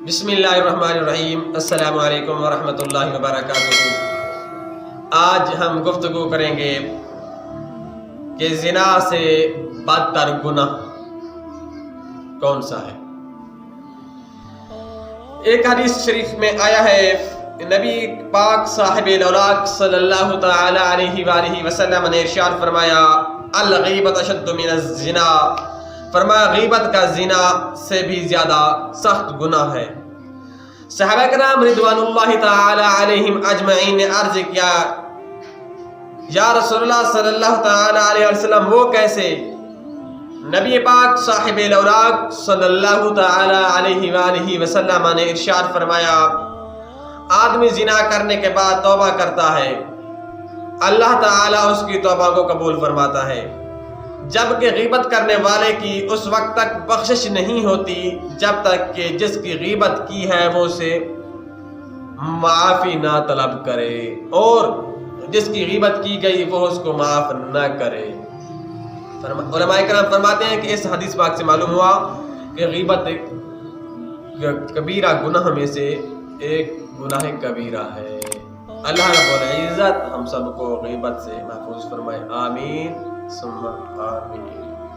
بسم اللہ الرحمن الرحیم۔ السلام علیکم ورحمۃ اللہ وبرکاتہ۔ آج ہم گفتگو کریں گے کہ زنا سے بدتر گناہ کون سا ہے۔ ایک حدیث شریف میں آیا ہے، نبی پاک صاحب الاوراق صلی اللہ تعالی علیہ وآلہ وسلم نے ارشاد فرمایا، الغیبۃ اشد من الزنا، فرمایا غیبت کا زنا سے بھی زیادہ سخت گناہ ہے۔ صحابہ کرام رضوان اللہ تعالی علیہم اجمعین نے عرض کیا، یا رسول اللہ صلی اللہ تعالی علیہ وسلم وہ کیسے؟ نبی پاک صاحب الاوراق صلی اللہ تعالی علیہ وآلہ وسلم نے ارشاد فرمایا، آدمی زنا کرنے کے بعد توبہ کرتا ہے، اللہ تعالیٰ اس کی توبہ کو قبول فرماتا ہے، جبکہ غیبت کرنے والے کی اس وقت تک بخشش نہیں ہوتی جب تک کہ جس کی غیبت کی ہے وہ اسے معافی نہ طلب کرے، اور جس کی غیبت کی گئی وہ اس کو معاف نہ کرے۔ علماء کرام فرماتے ہیں کہ اس حدیث پاک سے معلوم ہوا کہ غیبت ایک کبیرہ گناہ میں سے ایک گناہ کبیرہ ہے۔ اللہ رب العزت ہم سب کو غیبت سے محفوظ فرمائے، آمین ثم آمین۔